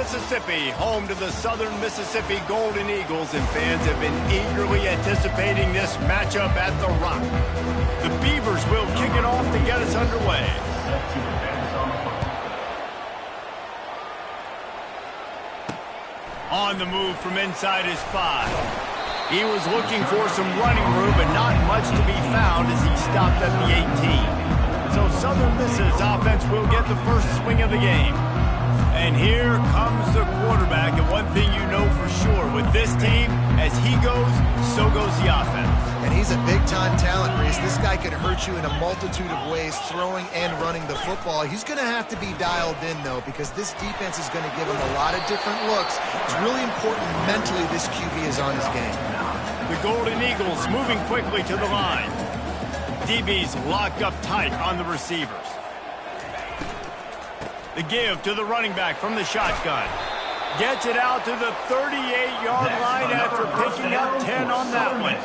Mississippi, home to the Southern Mississippi Golden Eagles, and fans have been eagerly anticipating this matchup at the Rock. The Beavers will kick it off to get us underway. On the move from inside his 5. He was looking for some running room, but not much to be found as he stopped at the 18. So Southern Miss's offense will get the first swing of the game. And here comes the quarterback, and one thing you know for sure, with this team, as he goes, so goes the offense. And he's a big-time talent, Reese. This guy can hurt you in a multitude of ways, throwing and running the football. He's going to have to be dialed in, though, because this defense is going to give him a lot of different looks. It's really important mentally this QB is on his game. The Golden Eagles moving quickly to the line. DB's locked up tight on the receivers. The give to the running back from the shotgun. Gets it out to the 38-yard line after picking up 10 on that one.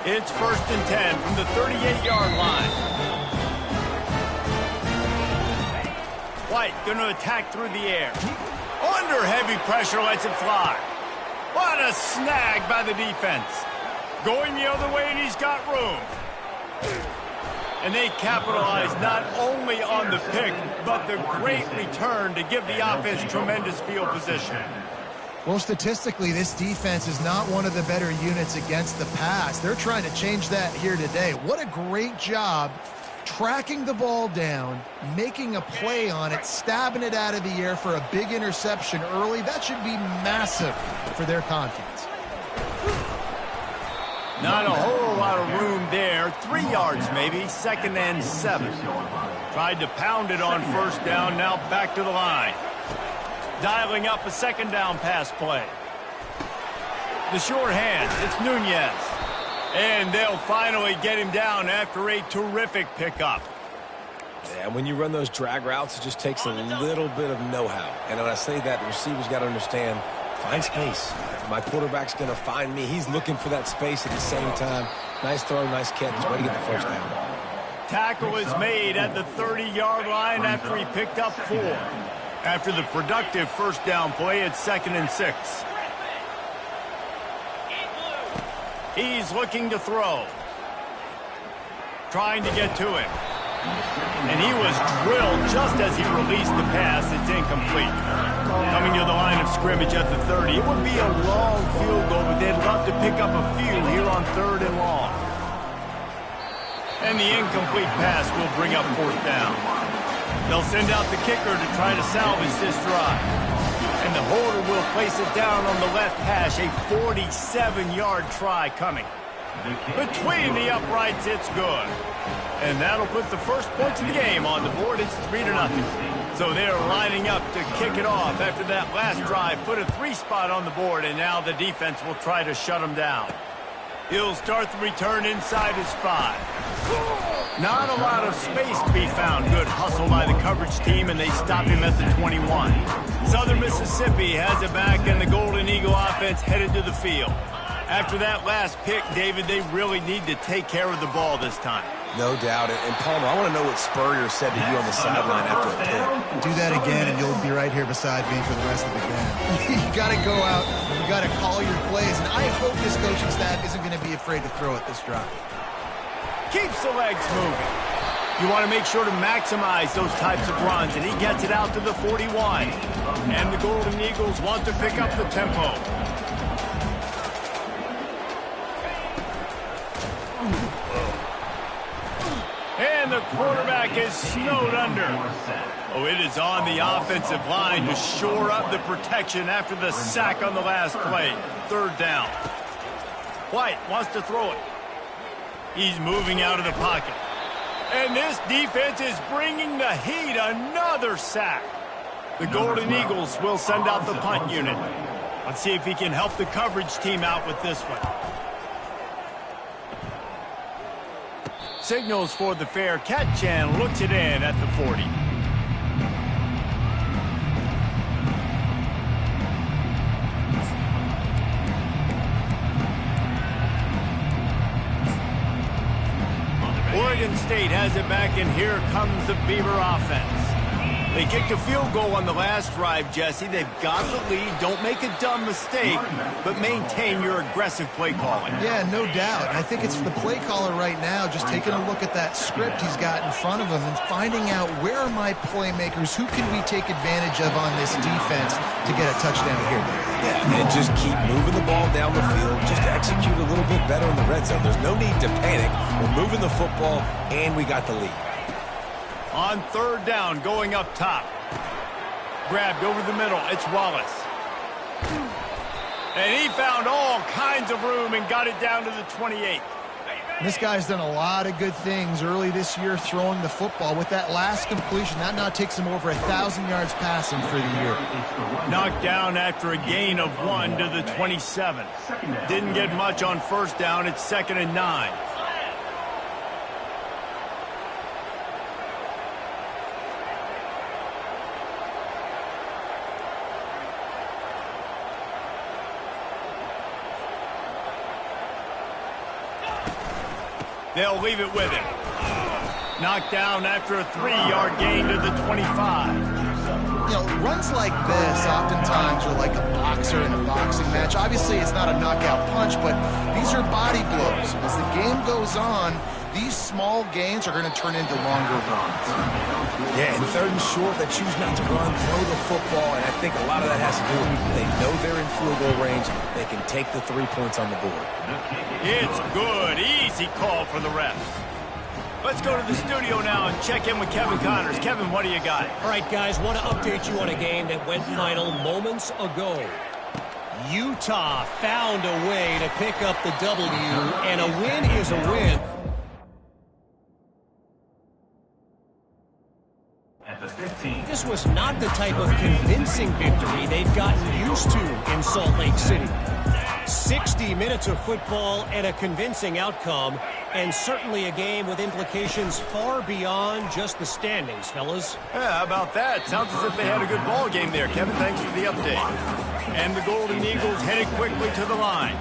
It's 1st and 10 from the 38-yard line. White going to attack through the air. Under heavy pressure, lets it fly. What a snag by the defense. Going the other way, and he's got room. And they capitalize not only on the pick, but the great return to give the offense tremendous field position. Well, statistically, this defense is not one of the better units against the pass. They're trying to change that here today. What a great job tracking the ball down, making a play on it, stabbing it out of the air for a big interception early. That should be massive for their confidence. Not a whole lot of room there. 3 yards maybe, 2nd and 7. Tried to pound it on 1st down, now back to the line. Dialing up a 2nd down pass play. The short hand, it's Nunez. And they'll finally get him down after a terrific pickup. Yeah, when you run those drag routes, it just takes a little bit of know-how. And when I say that, the receiver's got to understand, find space. My quarterback's going to find me. He's looking for that space at the same time. Nice throw, nice catch. Way to get the 1st down. Tackle is made at the 30-yard line after he picked up 4. After the productive 1st down play, it's 2nd and 6. He's looking to throw. Trying to get to him. And he was drilled just as he released the pass. It's incomplete. Coming to the line of scrimmage at the 30. It would be a long field goal, but they'd love to pick up a few here on 3rd and long. And the incomplete pass will bring up 4th down. They'll send out the kicker to try to salvage this drive. And the holder will place it down on the left hash. A 47-yard try coming. Between the uprights, it's good. And that'll put the first points of the game on the board. It's 3-0. So they're lining up to kick it off after that last drive. Put a 3 spot on the board, and now the defense will try to shut them down. He'll start the return inside his 5. Not a lot of space to be found. Good hustle by the coverage team, and they stop him at the 21. Southern Mississippi has it back, and the Golden Eagle offense headed to the field. After that last pick, David, they really need to take care of the ball this time. No doubt. And Palmer, I want to know what Spurrier said to you on the sideline after a pick. Do that again, and you'll be right here beside me for the rest of the game. You got to go out. You got to call your plays, and I hope this coaching staff isn't going to be afraid to throw it this drive. Keeps the legs moving. You want to make sure to maximize those types of runs, and he gets it out to the 41. And the Golden Eagles want to pick up the tempo. And the quarterback is snowed under. Oh, it is on the offensive line to shore up the protection after the sack on the last play. 3rd down. White wants to throw it. He's moving out of the pocket. And this defense is bringing the heat. Another sack. The Golden Eagles will send out the punt unit. Let's see if he can help the coverage team out with this one. Signals for the fair catch and looks it in at the 40. Oregon State has it back, and here comes the Beaver offense. They kicked a field goal on the last drive, Jesse. They've got the lead. Don't make a dumb mistake, but maintain your aggressive play calling. Yeah, no doubt. I think it's the play caller right now just taking a look at that script he's got in front of him and finding out where are my playmakers, who can we take advantage of on this defense to get a touchdown here. Yeah, and just keep moving the ball down the field. Just execute a little bit better in the red zone. There's no need to panic. We're moving the football, and we got the lead. On third down, going up top. Grabbed over the middle. It's Wallace. And he found all kinds of room and got it down to the 28. This guy's done a lot of good things early this year throwing the football. With that last completion, that now takes him over 1,000 yards passing for the year. Knocked down after a gain of 1 to the 27. Didn't get much on first down. It's 2nd and 9. They'll leave it with him. Knocked down after a 3-yard gain to the 25. You know, runs like this oftentimes are like a boxer in a boxing match. Obviously, it's not a knockout punch, but these are body blows. As the game goes on, these small gains are going to turn into longer runs. Yeah, and third and short, they choose not to run, throw the football, and I think a lot of that has to do with they know they're in field goal range. They can take the 3 points on the board. It's good. Easy call for the refs. Let's go to the studio now and check in with Kevin Connors. Kevin, what do you got? All right, guys, want to update you on a game that went final moments ago. Utah found a way to pick up the W, and a win is a win. This was not the type of convincing victory they've gotten used to in Salt Lake City. 60 minutes of football and a convincing outcome, and certainly a game with implications far beyond just the standings, fellas. Yeah, how about that? Sounds as if they had a good ball game there. Kevin, thanks for the update. And the Golden Eagles headed quickly to the line.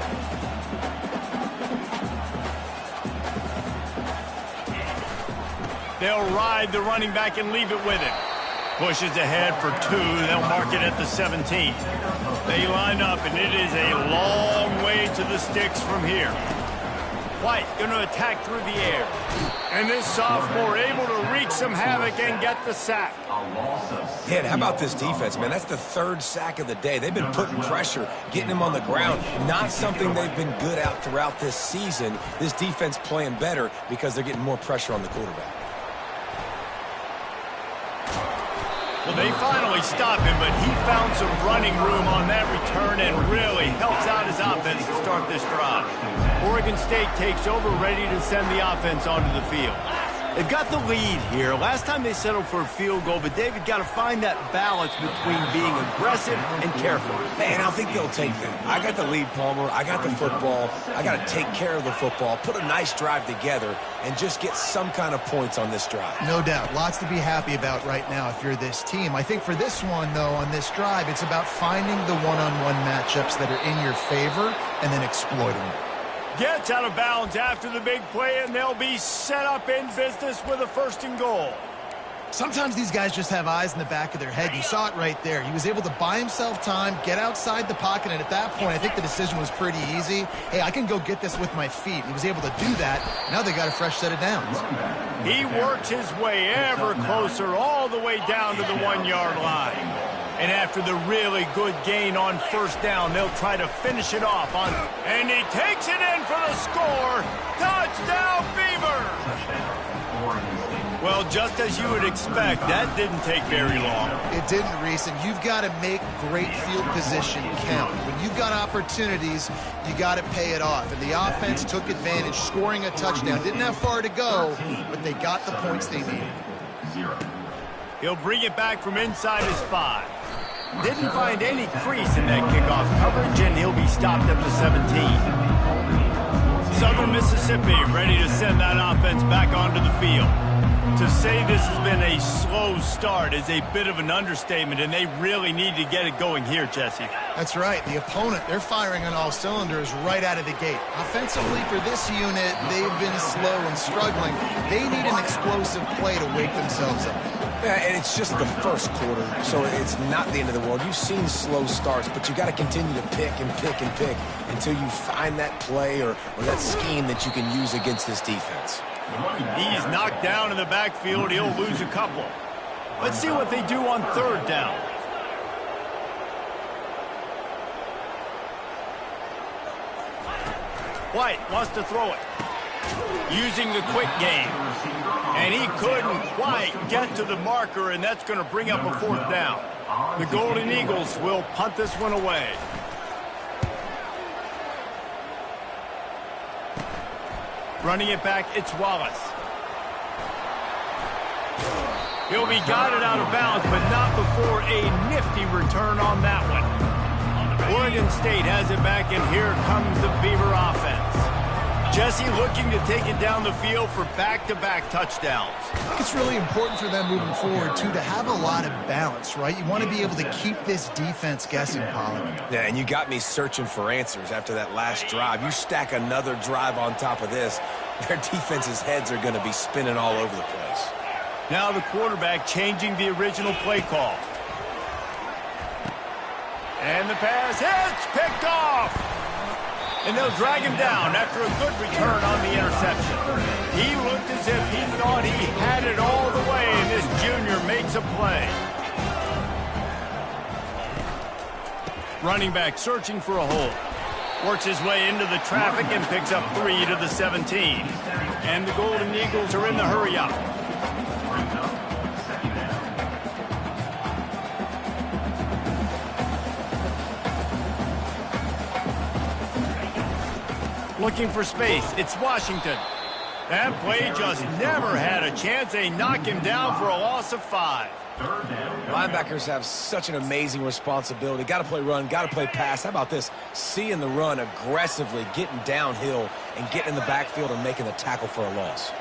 They'll ride the running back and leave it with him. Pushes ahead for 2. They'll mark it at the 17. They line up, and it is a long way to the sticks from here. White going to attack through the air. And this sophomore able to wreak some havoc and get the sack. Yeah, and how about this defense, man? That's the 3rd sack of the day. They've been putting pressure, getting him on the ground. Not something they've been good at throughout this season. This defense playing better because they're getting more pressure on the quarterback. Well, they finally stop him, but he found some running room on that return and really helps out his offense to start this drive. Oregon State takes over, ready to send the offense onto the field. They've got the lead here. Last time they settled for a field goal, but David got to find that balance between being aggressive and careful. And I think they'll take that. I got the lead, Palmer. I got the football. I got to take care of the football, put a nice drive together, and just get some kind of points on this drive. No doubt. Lots to be happy about right now if you're this team. I think for this one, though, on this drive, it's about finding the one-on-one matchups that are in your favor and then exploiting them. Gets out of bounds after the big play, and they'll be set up in business with a 1st and goal. Sometimes these guys just have eyes in the back of their head. You saw it right there. He was able to buy himself time, get outside the pocket, and at that point, I think the decision was pretty easy. Hey, I can go get this with my feet. He was able to do that. Now they got a fresh set of downs. He works his way ever closer all the way down to the 1-yard line. And after the really good gain on first down, they'll try to finish it off on. And he takes it in for the score. Touchdown, Beavers! Well, just as you would expect, that didn't take very long. It didn't, Reese, and you've got to make great field position count. When you've got opportunities, you got to pay it off. And the offense took advantage, scoring a touchdown. Didn't have far to go, but they got the points they needed. He'll bring it back from inside his 5. Didn't find any crease in that kickoff coverage, and he'll be stopped at the 17. Southern Mississippi ready to send that offense back onto the field. To say this has been a slow start is a bit of an understatement, and they really need to get it going here, Jesse. That's right. The opponent, they're firing on all cylinders right out of the gate. Offensively, for this unit, they've been slow and struggling. They need an explosive play to wake themselves up. Yeah, and it's just the first quarter, so it's not the end of the world. You've seen slow starts, but you got to continue to pick and pick and pick until you find that play or that scheme that you can use against this defense. He's knocked down in the backfield. He'll lose a couple. Let's see what they do on third down. White wants to throw it. Using the quick game. And he couldn't quite get to the marker, and that's going to bring up a fourth down. The Golden Eagles will punt this one away. Running it back, it's Wallace. He'll be guided out of bounds, but not before a nifty return on that one. Oregon State has it back, and here comes the Beaver offense. Jesse looking to take it down the field for back-to-back touchdowns. I think it's really important for them moving forward, too, to have a lot of balance, right? You want to be able to keep this defense guessing, Pollard. Yeah, and you got me searching for answers after that last drive. You stack another drive on top of this, their defense's heads are going to be spinning all over the place. Now the quarterback changing the original play call. And the pass hits, picked off. And they'll drag him down after a good return on the interception. He looked as if he thought he had it all the way, and this junior makes a play. Running back searching for a hole. Works his way into the traffic and picks up 3 to the 17. And the Golden Eagles are in the hurry-up. Looking for space, it's Washington. That play just never had a chance. They knock him down for a loss of 5. Linebackers have such an amazing responsibility. Got to play run, got to play pass. How about this? Seeing the run aggressively, getting downhill, and getting in the backfield and making the tackle for a loss.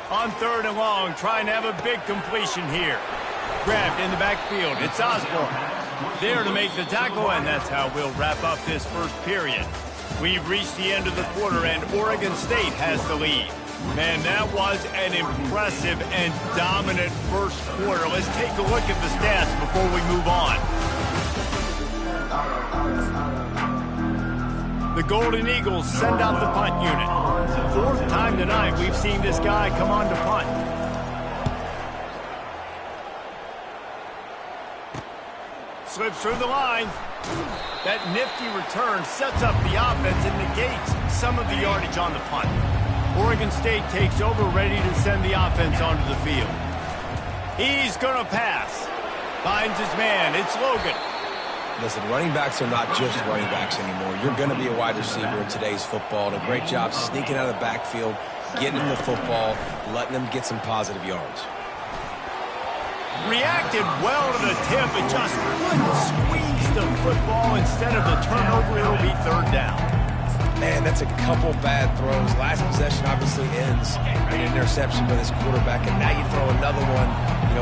On third and long, trying to have a big completion here. Grabbed in the backfield, it's Osborne. There to make the tackle, and that's how we'll wrap up this first period. We've reached the end of the quarter, and Oregon State has the lead. Man, that was an impressive and dominant first quarter. Let's take a look at the stats before we move on. The Golden Eagles send out the punt unit. 4th time tonight we've seen this guy come on to punt. Slips through the line. That nifty return sets up the offense and negates some of the yardage on the punt. Oregon State takes over, ready to send the offense onto the field. He's going to pass. Finds his man. It's Logan. Listen, running backs are not just running backs anymore. You're going to be a wide receiver in today's football. And a great job sneaking out of the backfield, getting the football, letting them get some positive yards. Reacted well to the tip and just couldn't squeeze the football. Instead of the turnover, it'll be third down. Man, that's a couple bad throws. Last possession obviously ends in an interception by this quarterback, and now you throw another one,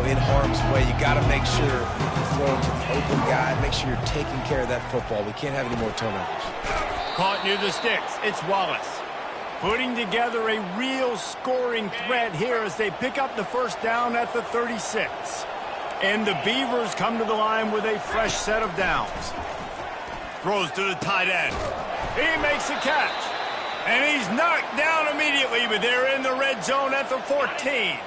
in harm's way. You got to make sure you're throwing to the open guy. Make sure you're taking care of that football. We can't have any more turnovers. Caught near the sticks. It's Wallace. Putting together a real scoring threat here as they pick up the first down at the 36. And the Beavers come to the line with a fresh set of downs. Throws to the tight end. He makes a catch. And he's knocked down immediately, but they're in the red zone at the 14.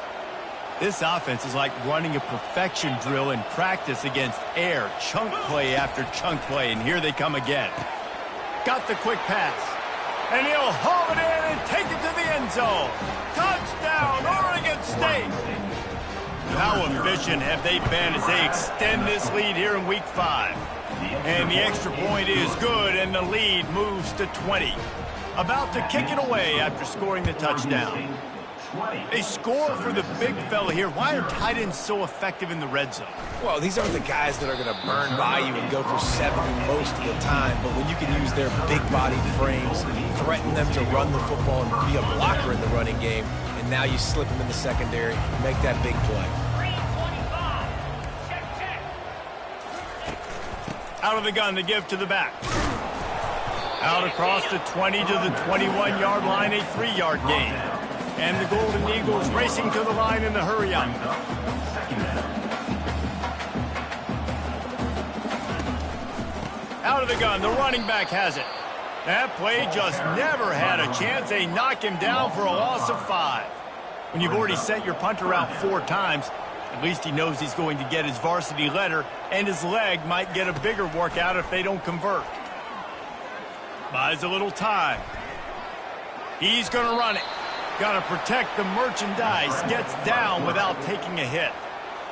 This offense is like running a perfection drill in practice against air. Chunk play after chunk play, and here they come again. Got the quick pass. And he'll haul it in and take it to the end zone. Touchdown, Oregon State. How efficient have they been as they extend this lead here in Week 5? And the extra point is good, and the lead moves to 20. About to kick it away after scoring the touchdown. A score for the big fella here. Why are tight ends so effective in the red zone? Well, these aren't the guys that are going to burn by you and go for 70 most of the time, but when you can use their big-bodied frames, threaten them to run the football and be a blocker in the running game, and now you slip them in the secondary, make that big play. Out of the gun to give to the back. Out across the 20 to the 21-yard line, a 3-yard gain. And the Golden Eagles racing to the line in the hurry-up. Out of the gun, the running back has it. That play just never had a chance. They knock him down for a loss of 5. When you've already sent your punter out 4 times, at least he knows he's going to get his varsity letter, and his leg might get a bigger workout if they don't convert. Buys a little time. He's going to run it. Got to protect the merchandise. Gets down without taking a hit.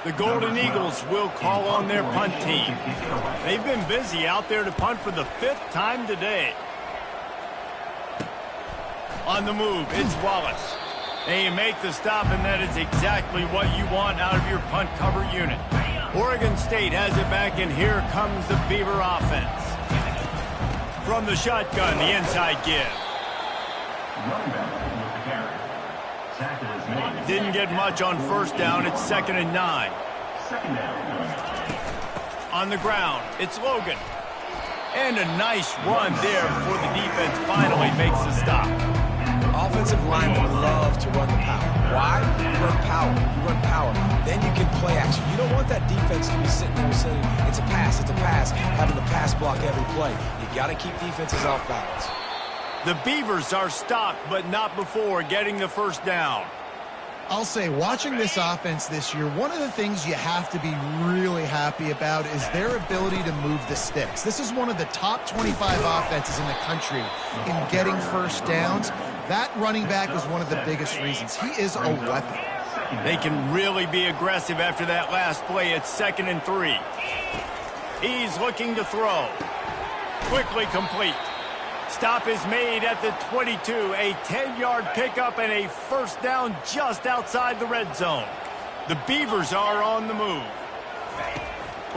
The Golden Eagles will call on their punt team. They've been busy out there to punt for the 5th time today. On the move, it's Wallace. They make the stop, and that is exactly what you want out of your punt cover unit. Oregon State has it back, and here comes the Beaver offense. From the shotgun, the inside give. Didn't get much on first down. It's 2nd and 9. On the ground, it's Logan. And a nice run there before the defense finally makes the stop. Offensive linemen love to run the power. Why? You run power. You run power. Then you can play action. You don't want that defense to be sitting there saying, it's a pass, having the pass block every play. You got to keep defenses off balance. The Beavers are stopped, but not before getting the first down. I'll say, watching this offense this year, one of the things you have to be really happy about is their ability to move the sticks. This is one of the top 25 offenses in the country in getting first downs. That running back is one of the biggest reasons. He is a weapon. They can really be aggressive after that last play. It's 2nd and 3. He's looking to throw. Quickly complete. Stop is made at the 22. A 10-yard pickup and a first down just outside the red zone. The Beavers are on the move.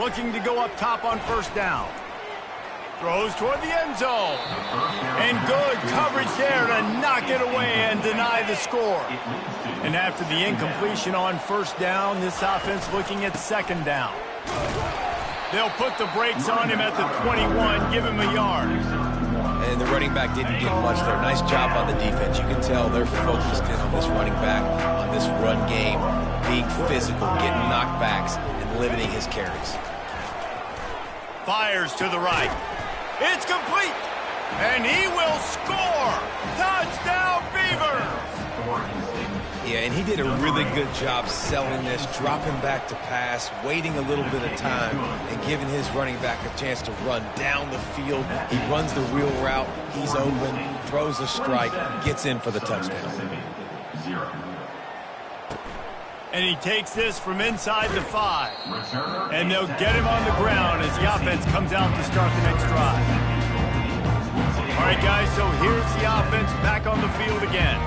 Looking to go up top on first down. Throws toward the end zone. And good coverage there to knock it away and deny the score. And after the incompletion on first down, this offense looking at 2nd down. They'll put the brakes on him at the 21, give him a yard. And the running back didn't get much there. Nice job on the defense. You can tell they're focused in on this running back, on this run game, being physical, getting knockbacks, and limiting his carries. Fires to the right. It's complete. And he will score. Touchdown, Beavers. Yeah, and he did a really good job selling this, dropping back to pass, waiting a little bit of time, and giving his running back a chance to run down the field. He runs the real route. He's open, throws a strike, gets in for the touchdown. And he takes this from inside the 5. And they'll get him on the ground as the offense comes out to start the next drive. All right, guys, so here's the offense back on the field again.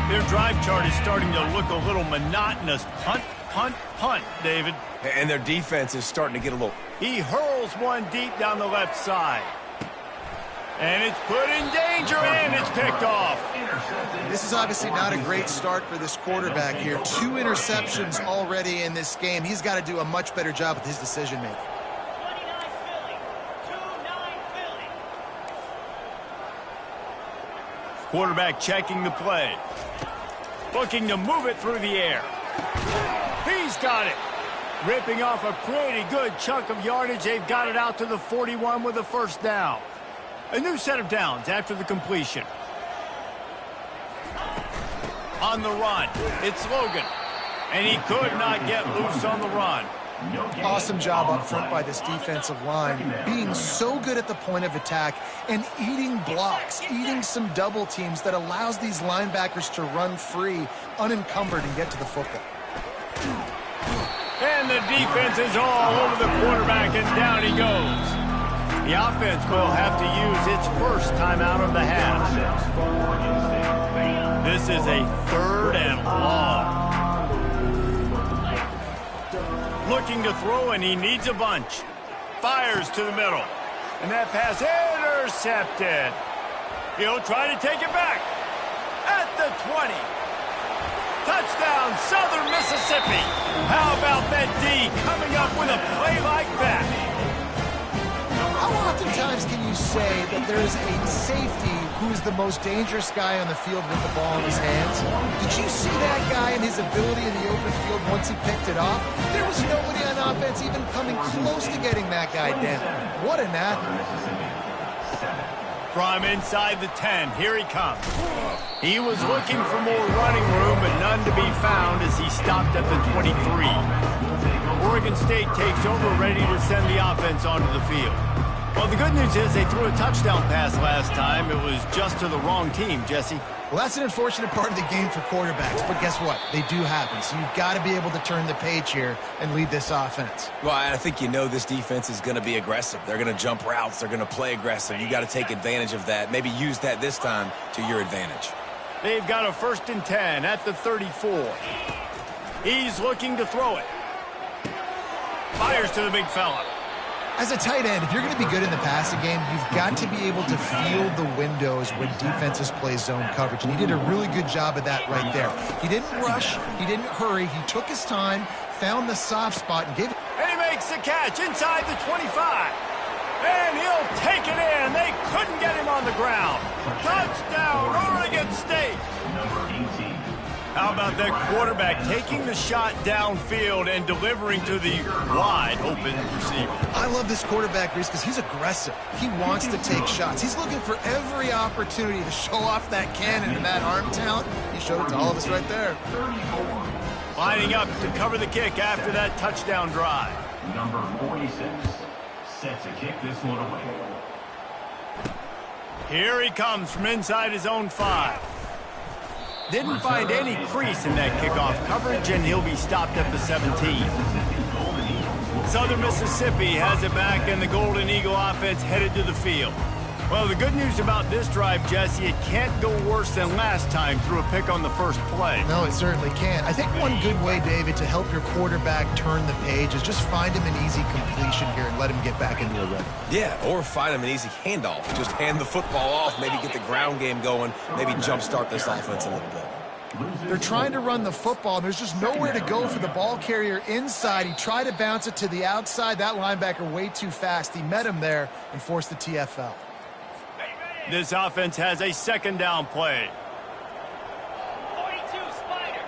Their drive chart is starting to look a little monotonous. Punt, punt, punt, David. And their defense is starting to get a little... He hurls one deep down the left side. And it's put in danger, and it's picked off. This is obviously not a great start for this quarterback here. 2 interceptions already in this game. He's got to do a much better job with his decision-making. Quarterback checking the play. Looking to move it through the air. He's got it. Ripping off a pretty good chunk of yardage. They've got it out to the 41 with a first down. A new set of downs after the completion. On the run, it's Logan. And he could not get loose on the run. Awesome job up front by this defensive line, being so good at the point of attack and eating blocks, eating some double teams that allows these linebackers to run free, unencumbered, and get to the football. And the defense is all over the quarterback, and down he goes. The offense will have to use its first timeout of the half. This is a 3rd and long. Looking to throw, and he needs a bunch. Fires to the middle. And that pass intercepted. He'll try to take it back. At the 20. Touchdown, Southern Mississippi. How about that D coming up with a play like that? How oftentimes times can you say that there is a safety who is the most dangerous guy on the field with the ball in his hands? Did you see that guy and his ability in the open field once he picked it off? There was nobody on offense even coming close to getting that guy down. What an athlete. From inside the 10, here he comes. He was looking for more running room, but none to be found as he stopped at the 23. Oregon State takes over, ready to send the offense onto the field. Well, the good news is they threw a touchdown pass last time. It was just to the wrong team, Jesse. Well, that's an unfortunate part of the game for quarterbacks, but guess what? They do happen, so you've got to be able to turn the page here and lead this offense. Well, I think you know this defense is going to be aggressive. They're going to jump routes. They're going to play aggressive. You got to take advantage of that. Maybe use that this time to your advantage. They've got a 1st and 10 at the 34. He's looking to throw it. Fires to the big fella. As a tight end, if you're going to be good in the passing game, you've got to be able to feel the windows when defenses play zone coverage. And he did a really good job of that right there. He didn't rush. He didn't hurry. He took his time, found the soft spot, and gave it. And he makes the catch inside the 25. And he'll take it in. They couldn't get him on the ground. Touchdown, Oregon State. How about that quarterback taking the shot downfield and delivering to the wide-open receiver? I love this quarterback, Reese, because he's aggressive. He wants to take shots. He's looking for every opportunity to show off that cannon and that arm talent. He showed it to all of us right there. Lining up to cover the kick after that touchdown drive. Number 46 set to kick this one away. Here he comes from inside his own 5. Didn't find any crease in that kickoff coverage, and he'll be stopped at the 17. Southern Mississippi has it back, and the Golden Eagle offense headed to the field. Well, the good news about this drive, Jesse, it can't go worse than last time through a pick on the first play. No, it certainly can't. I think one good way, David, to help your quarterback turn the page is just find him an easy completion here and let him get back into a rhythm. Yeah, or find him an easy handoff. Just hand the football off, maybe get the ground game going, maybe jumpstart this offense a little bit. They're trying to run the football, and there's just nowhere to go for the ball carrier inside. He tried to bounce it to the outside. That linebacker way too fast. He met him there and forced the TFL. This offense has a 2nd down play. 42 Spider.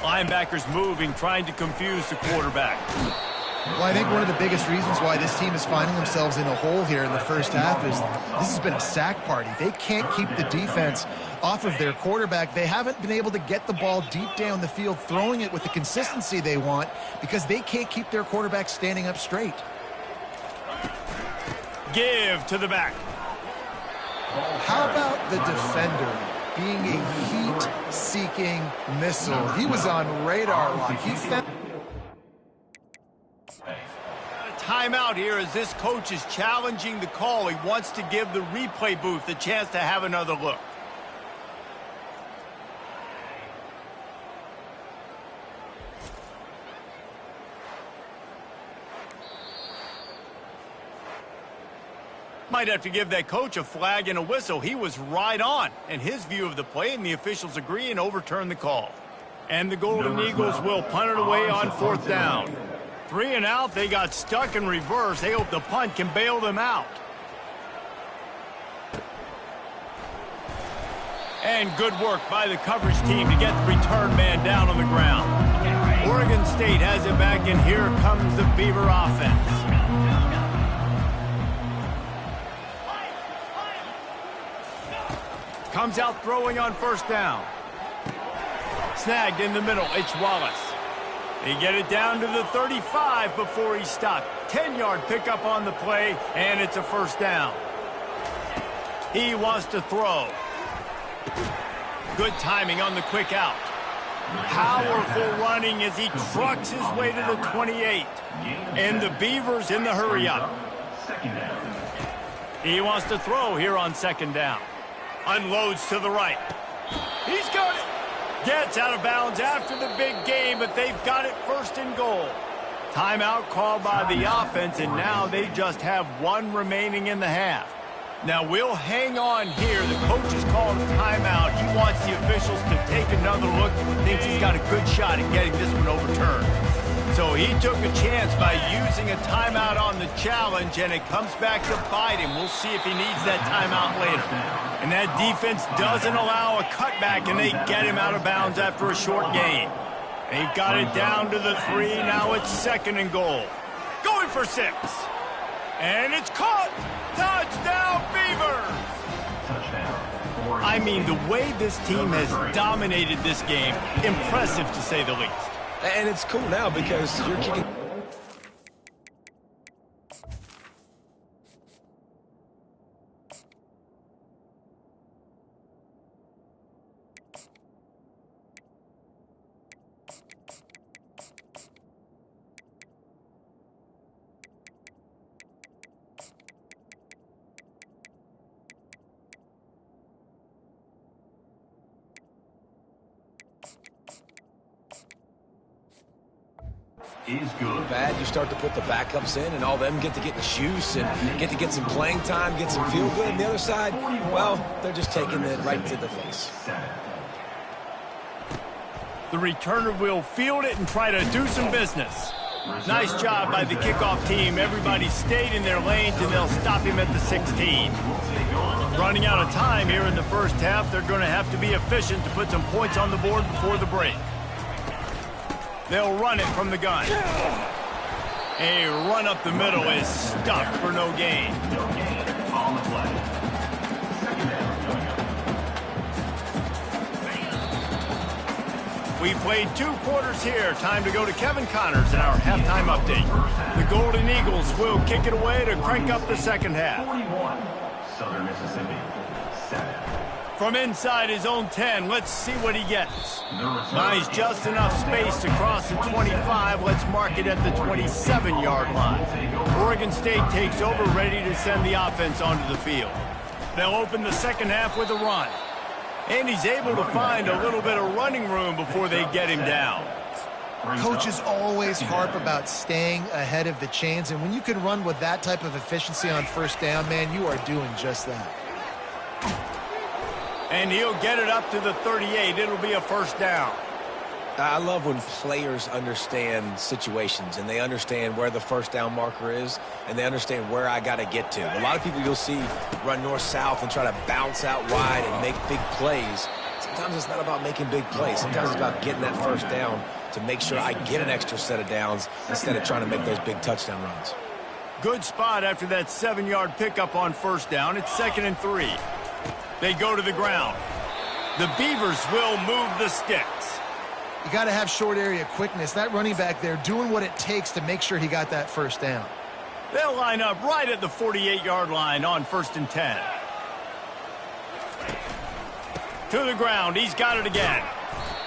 Linebackers moving, trying to confuse the quarterback. Well, I think one of the biggest reasons why this team is finding themselves in a hole here in the first half is this has been a sack party. They can't keep the defense off of their quarterback. They haven't been able to get the ball deep down the field, throwing it with the consistency they want because they can't keep their quarterback standing up straight. Give to the back. How about the defender being a heat-seeking missile? He was on radar lock. He found Timeout here as this coach is challenging the call. He wants to give the replay booth a chance to have another look. Might have to give that coach a flag and a whistle. He was right on in his view of the play, and the officials agree and overturn the call. And the Golden Eagles will punt it away on 4th down. 3 and out, they got stuck in reverse. They hope the punt can bail them out. And good work by the coverage team to get the return man down on the ground. Oregon State has it back, and here comes the Beaver offense. Comes out throwing on 1st down. Snagged in the middle, it's Wallace. They get it down to the 35 before he stopped. 10-yard pickup on the play, and it's a 1st down. He wants to throw. Good timing on the quick out. Powerful running as he trucks his way to the 28. And the Beavers in the hurry up. He wants to throw here on 2nd down. Unloads to the right. He's got it. Gets out of bounds after the big game, but they've got it 1st and goal. Timeout called by the offense, and now they just have 1 remaining in the half. Now we'll hang on here. The coach is calling a timeout. He wants the officials to take another look. Thinks he's got a good shot at getting this one overturned. So he took a chance by using a timeout on the challenge, and it comes back to bite him. We'll see if he needs that timeout later. And that defense doesn't allow a cutback, and they get him out of bounds after a short gain. They've got it down to the 3. Now it's 2nd and goal. Going for 6. And it's caught. Touchdown, Beavers. I mean, the way this team has dominated this game, impressive to say the least. And it's cool now because you're kicking. Is good. Bad, you start to put the backups in, and all them get to get the juice and get to get some playing time, get some feel good. And the other side, well, they're just taking it right to the face. The returner will field it and try to do some business. Nice job by the kickoff team. Everybody stayed in their lanes, and they'll stop him at the 16. Running out of time here in the first half, they're going to have to be efficient to put some points on the board before the break. They'll run it from the gun. A run up the middle is stuffed for no gain. On the play. We played 2 quarters here. Time to go to Kevin Connors in our halftime update. The Golden Eagles will kick it away to crank up the second half. 41, Southern Mississippi, 7. From inside his own 10, let's see what he gets. Nice, just enough space to cross the 25. Let's mark it at the 27-yard line. Oregon State takes over, ready to send the offense onto the field. They'll open the second half with a run. And he's able to find a little bit of running room before they get him down. Coaches always harp about staying ahead of the chains, and when you can run with that type of efficiency on first down, man, you are doing just that. And he'll get it up to the 38. It'll be a first down. I love when players understand situations and they understand where the first down marker is and they understand where I got to get to. A lot of people you'll see run north-south and try to bounce out wide and make big plays. Sometimes it's not about making big plays. Sometimes it's about getting that first down to make sure I get an extra set of downs instead of trying to make those big touchdown runs. Good spot after that 7-yard pickup on first down. It's 2nd and 3. They go to the ground. The Beavers will move the sticks. You got to have short area quickness. That running back there doing what it takes to make sure he got that first down. They'll line up right at the 48-yard line on 1st and 10. To the ground. He's got it again.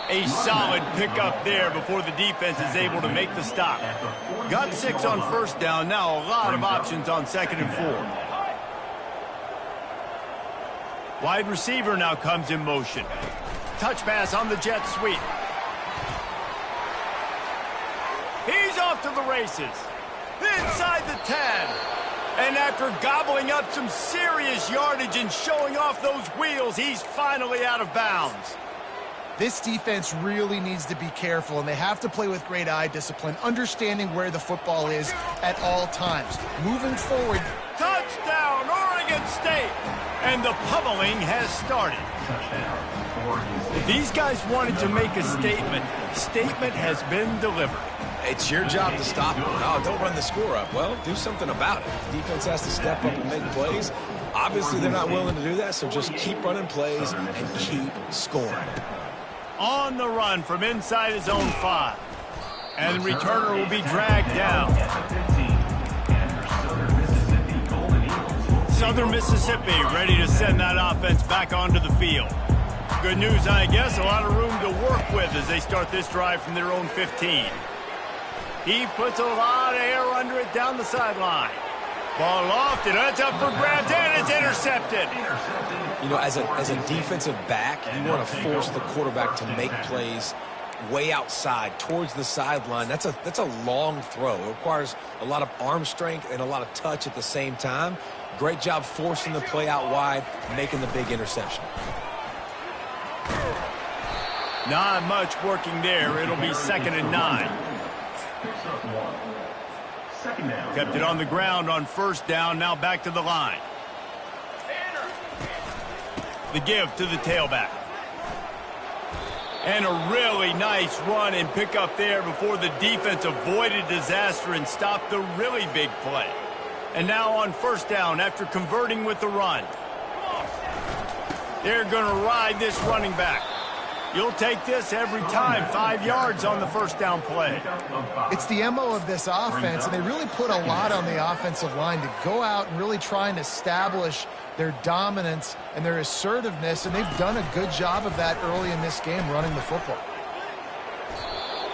A solid pickup there before the defense is able to make the stop. Got 6 on first down. Now a lot of options on 2nd and 4. Wide receiver now comes in motion. Touch pass on the jet sweep. He's off to the races. Inside the 10. And after gobbling up some serious yardage and showing off those wheels, he's finally out of bounds. This defense really needs to be careful, and they have to play with great eye discipline, understanding where the football is at all times. Moving forward. Touchdown, Oregon State! And the pummeling has started. These guys wanted to make a statement. Statement has been delivered. It's your job to stop it. No, don't run the score up. Well, do something about it. The defense has to step up and make plays. Obviously, they're not willing to do that, so just keep running plays and keep scoring. On the run from inside his own 5. And the returner will be dragged down. Southern Mississippi ready to send that offense back onto the field. Good news, I guess, a lot of room to work with as they start this drive from their own 15. He puts a lot of air under it down the sideline. Ball lofted, that's up for grabs, and it's intercepted. You know, as a defensive back, you want to force the quarterback to make plays way outside, towards the sideline. That's a long throw. It requires a lot of arm strength and a lot of touch at the same time. Great job forcing the play out wide, making the big interception. Not much working there. It'll be 2nd and 9. Picks up 1. Second down. Kept it on the ground on first down. Now back to the line. The give to the tailback. And a really nice run and pick up there before the defense avoided disaster and stopped the really big play. And now on first down after converting with the run. They're going to ride this running back. You'll take this every time. 5 yards on the first down play. It's the MO of this offense, and they really put a lot on the offensive line to go out and really try and establish their dominance and their assertiveness, and they've done a good job of that early in this game running the football.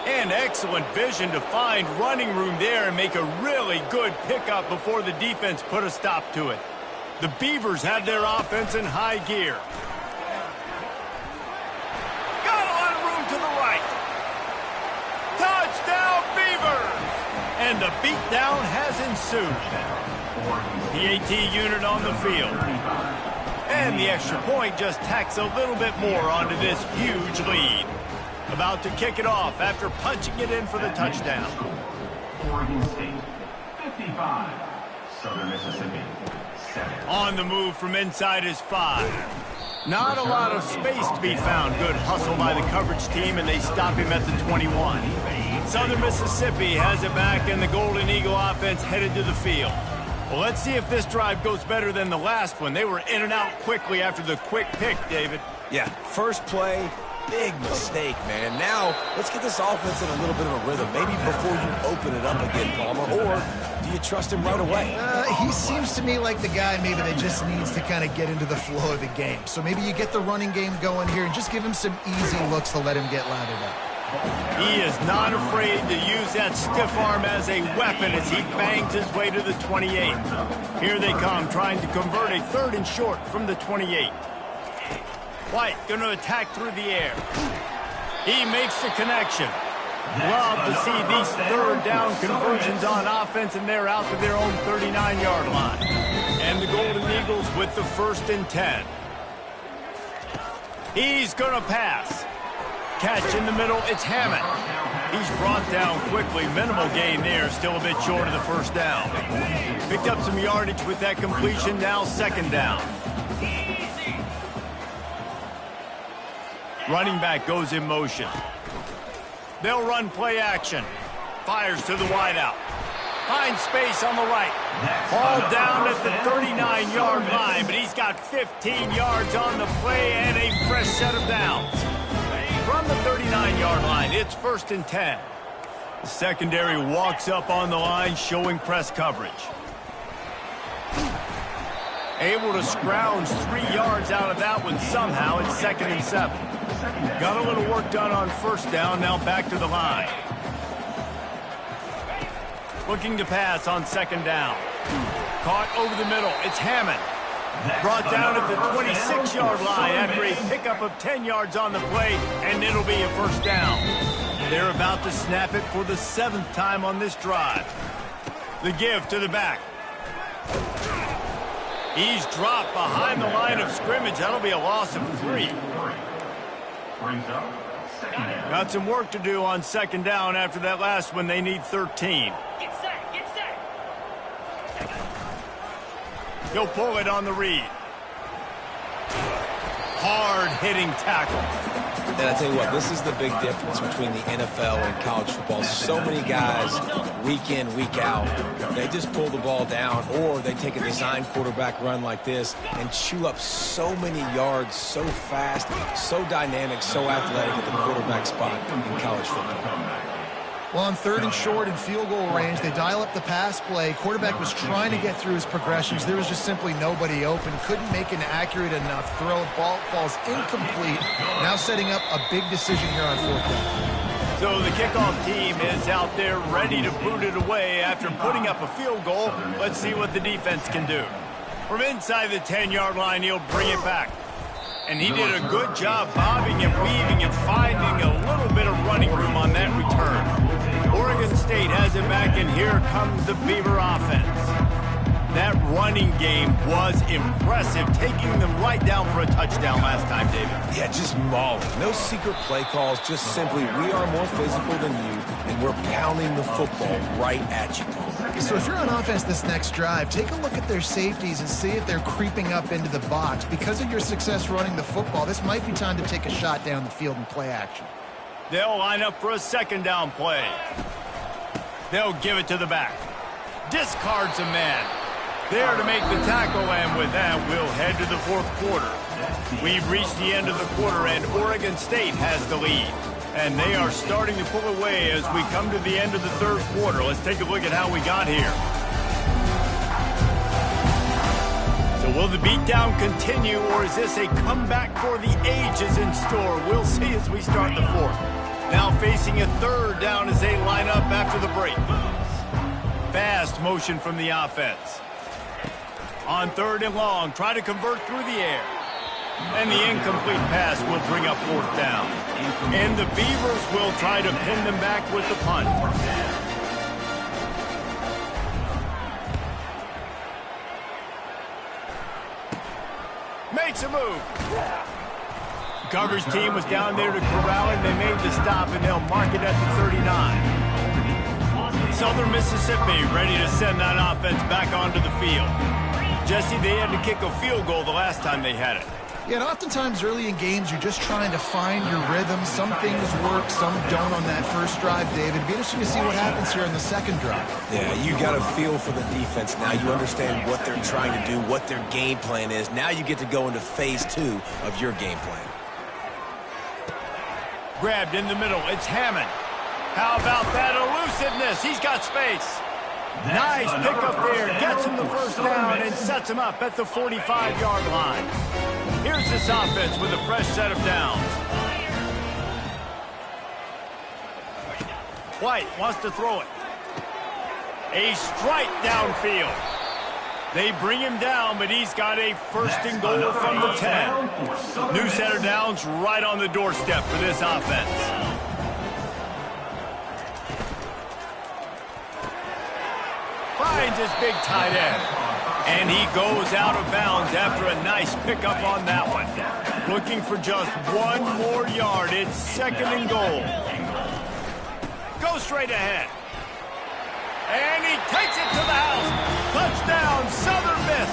And excellent vision to find running room there and make a really good pickup before the defense put a stop to it. The Beavers have their offense in high gear. Got a lot of room to the right. Touchdown, Beavers! And the beatdown has ensued. The AT unit on the field. And the extra point just tacks a little bit more onto this huge lead. About to kick it off after punching it in for the touchdown. Oregon State, 55. Southern Mississippi, 7. On the move from inside his 5. Not a lot of space to be found. Good hustle by the coverage team, and they stop him at the 21. Southern Mississippi has it back, and the Golden Eagle offense headed to the field. Well, let's see if this drive goes better than the last one. They were in and out quickly after the quick pick, David. Yeah, first play, big mistake, man. Now, let's get this offense in a little bit of a rhythm. Maybe before you open it up again, Palmer, or do you trust him right away? He seems to me like the guy maybe that just needs to kind of get into the flow of the game. So maybe you get the running game going here and just give him some easy looks to let him get lathered up. He is not afraid to use that stiff arm as a weapon as he bangs his way to the 28. Here they come, trying to convert a 3rd and short from the 28. White going to attack through the air. He makes the connection. Love to see these 3rd down conversions on offense, and they're out to their own 39-yard line. And the Golden Eagles with the 1st and 10. He's going to pass. Catch in the middle, it's Hammond. He's brought down quickly. Minimal gain there, still a bit short of the 1st down. Picked up some yardage with that completion, now 2nd down. Running back goes in motion. They'll run play action. Fires to the wideout. Finds space on the right. Hauled down at the 39-yard line, but he's got 15 yards on the play and a fresh set of downs. From the 39-yard line, it's 1st and 10. The secondary walks up on the line, showing press coverage. Able to scrounge 3 yards out of that one somehow. It's 2nd and 7. Got a little work done on 1st down, now back to the line. Looking to pass on 2nd down. Caught over the middle, it's Hammond. Brought down at the 26-yard line after a pickup of 10 yards on the play, and it'll be a 1st down. They're about to snap it for the 7th time on this drive. The give to the back. He's dropped behind the line of scrimmage. That'll be a loss of 3. Got some work to do on 2nd down after that last one. They need 13. He'll pull it on the read. Hard-hitting tackle. And I tell you what, this is the big difference between the NFL and college football. So many guys, week in, week out, they just pull the ball down, or they take a design quarterback run like this and chew up so many yards so fast, so dynamic, so athletic at the quarterback spot in college football. Well, on 3rd and short and field goal range, they dial up the pass play. Quarterback was trying to get through his progressions. There was just simply nobody open. Couldn't make an accurate enough throw. Ball falls incomplete. Now setting up a big decision here on 4th down. So the kickoff team is out there ready to boot it away after putting up a field goal. Let's see what the defense can do. From inside the 10-yard line, he'll bring it back. And he did a good job bobbing and weaving and finding a little bit of running room on that return. Oregon State has it back, and here comes the Beaver offense. That running game was impressive, taking them right down for a touchdown last time, David. Yeah, just mauling. No secret play calls, just simply we are more physical than you, and we're pounding the football right at you. So if you're on offense this next drive, take a look at their safeties and see if they're creeping up into the box. Because of your success running the football, this might be time to take a shot down the field and play action. They'll line up for a second down play. They'll give it to the back. Discards a man. There to make the tackle, and with that, we'll head to the fourth quarter. We've reached the end of the quarter, and Oregon State has the lead. And they are starting to pull away as we come to the end of the third quarter. Let's take a look at how we got here. So will the beatdown continue, or is this a comeback for the ages in store? We'll see as we start the fourth. Now facing a third down as they line up after the break. Fast motion from the offense. On third and long, try to convert through the air. And the incomplete pass will bring up fourth down. And the Beavers will try to pin them back with the punt. Makes a move. Coverage team was down there to corral it. They made the stop, and they'll mark it at the 39. Southern Mississippi ready to send that offense back onto the field. Jesse, they had to kick a field goal the last time they had it. Yeah, and oftentimes early in games, you're just trying to find your rhythm. Some things work, some don't on that first drive, David. It'd be interesting to see what happens here in the second drive. Yeah, you got a feel for the defense now. You understand what they're trying to do, what their game plan is. Now you get to go into phase 2 of your game plan. Grabbed in the middle. It's Hammond. How about that elusiveness? He's got space. Nice pickup there. Gets him the first down and sets him up at the 45-yard line. Here's this offense with a fresh set of downs. White wants to throw it. A strike downfield. They bring him down, but he's got a first and goal from the 10. New set of downs right on the doorstep for this offense. Finds his big tight end. And he goes out of bounds after a nice pickup on that one. Looking for just one more yard. It's second and goal. Go straight ahead. And he takes it to the house. Touchdown, Southern Miss.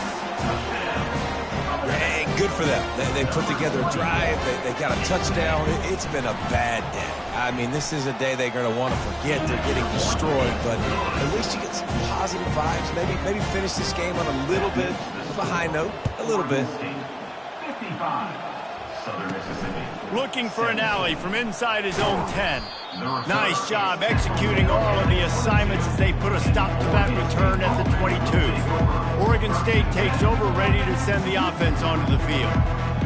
Hey, good for them. They put together a drive. They got a touchdown. It's been a bad day. I mean, this is a day they're going to want to forget. They're getting destroyed, but at least you get some positive vibes. Maybe finish this game on a little bit of a high note. A little bit. 55, Southern Mississippi. Looking for an alley from inside his own 10. Nice job executing all of the assignments as they put a stop to that return at the 22. Oregon State takes over, ready to send the offense onto the field.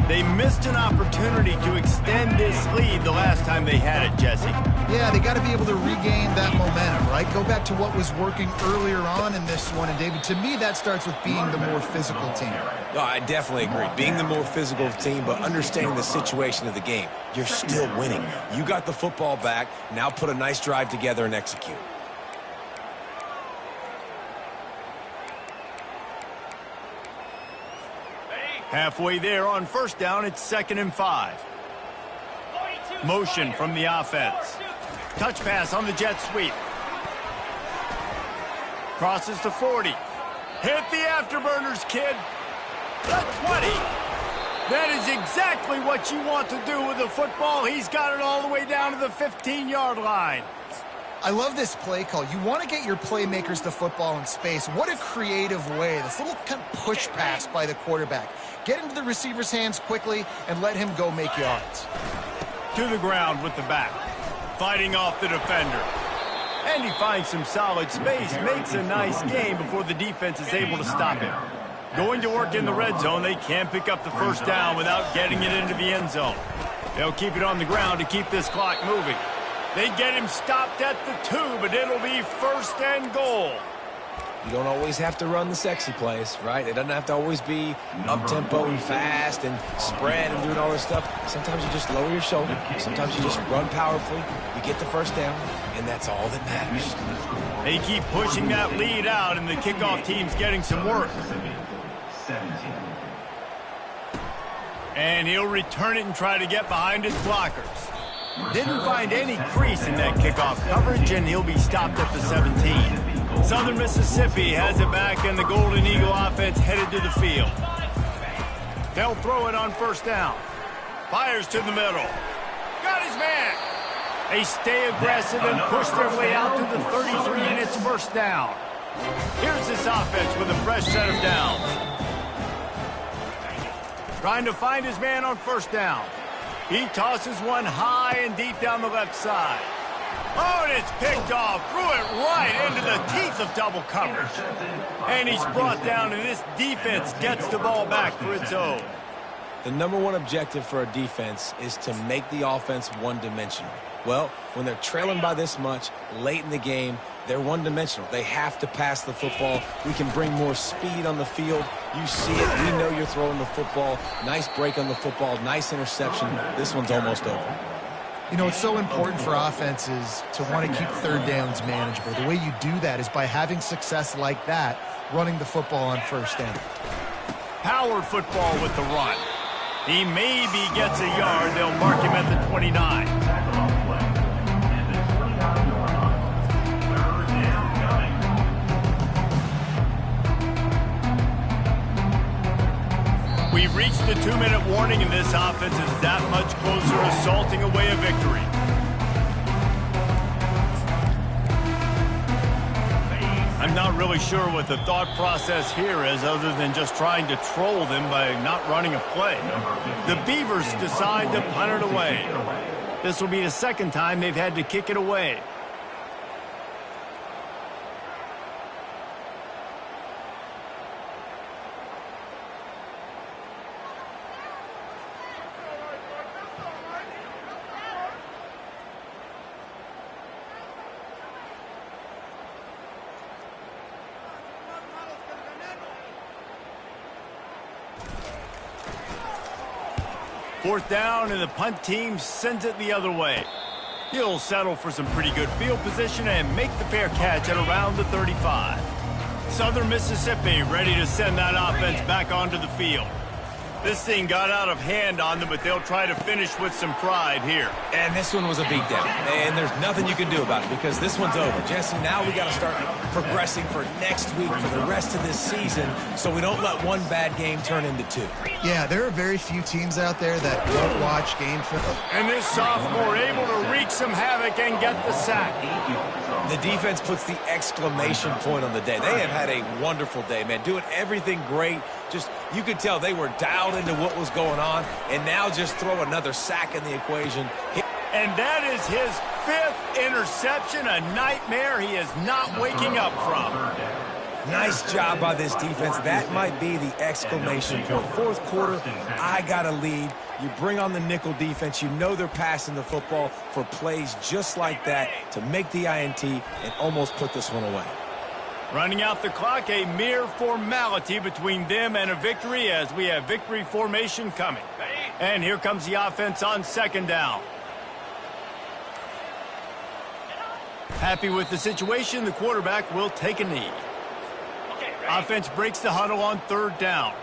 They missed an opportunity to extend this lead the last time they had it, Jesse. Yeah, they got to be able to regain that momentum, right? Go back to what was working earlier on in this one. And, David, to me, that starts with being the more physical team. No, I definitely agree. Being the more physical team, but understanding the situation of the game. You're still winning. You got the football back. Now put a nice drive together and execute. Halfway there on first down, it's 2nd and 5. Motion from the offense. Touch pass on the jet sweep. Crosses to 40. Hit the afterburners, kid. The 20. That is exactly what you want to do with the football. He's got it all the way down to the 15-yard line. I love this play call. You want to get your playmakers the football in space. What a creative way. This little kind of push pass by the quarterback. Get into the receiver's hands quickly and let him go make yards. To the ground with the back. Fighting off the defender. And he finds some solid space. Makes a nice game before the defense is able to stop him. Going to work in the red zone. They can't pick up the first down without getting it into the end zone. They'll keep it on the ground to keep this clock moving. They get him stopped at the 2, but it'll be first and goal. You don't always have to run the sexy plays, right? It doesn't have to always be up-tempo and fast and spread and doing all this stuff. Sometimes you just lower your shoulder. Sometimes you just run powerfully. You get the first down, and that's all that matters. They keep pushing that lead out, and the kickoff team's getting some work. 17. And he'll return it and try to get behind his blockers. Didn't find any crease in that kickoff coverage, and he'll be stopped at the 17. Southern Mississippi has it back, and the Golden Eagle offense headed to the field. They'll throw it on first down. Fires to the middle. Got his man. They stay aggressive and push their way out to the 33, and it's first down. Here's this offense with a fresh set of downs. Trying to find his man on first down. He tosses one high and deep down the left side. Oh, and it's picked off. Threw it right into the teeth of double coverage. And he's brought down, and this defense gets the ball back for its own. The number one objective for a defense is to make the offense one-dimensional. Well, when they're trailing by this much late in the game, they're one-dimensional. They have to pass the football. We can bring more speed on the field. You see it. We know you're throwing the football. Nice break on the football. Nice interception. This one's almost over. You know, it's so important for offenses to want to keep third downs manageable. The way you do that is by having success like that, running the football on first down. Power football with the run. He maybe gets a yard. They'll mark him at the 29. We've reached the 2-minute warning, and this offense is that much closer assaulting away a victory. I'm not really sure what the thought process here is other than just trying to troll them by not running a play. The Beavers decide to punt it away. This will be the second time they've had to kick it away. Fourth down, and the punt team sends it the other way. He'll settle for some pretty good field position and make the fair catch at around the 35. Southern Mississippi ready to send that offense back onto the field. This thing got out of hand on them, but they'll try to finish with some pride here. And this one was a beatdown. And there's nothing you can do about it because this one's over. Jesse, now we got to start progressing for next week for the rest of this season so we don't let one bad game turn into two. Yeah, there are very few teams out there that won't watch game film. And this sophomore able to wreak some havoc and get the sack. The defense puts the exclamation point on the day. They have had a wonderful day, man, doing everything great. Just, you could tell they were dialed into what was going on, and now just throw another sack in the equation. And that is his 5th interception, a nightmare he is not waking up from. Nice job by this defense. That might be the exclamation point. Fourth quarter, I got a lead. You bring on the nickel defense. You know they're passing the football for plays just like that to make the INT and almost put this one away. Running out the clock, a mere formality between them and a victory as we have victory formation coming. And here comes the offense on second down. Happy with the situation, the quarterback will take a knee. Offense breaks the huddle on third down.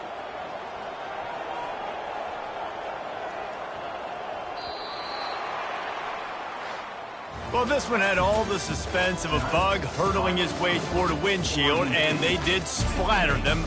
Well, this one had all the suspense of a bug hurtling his way toward a windshield, and they did splatter them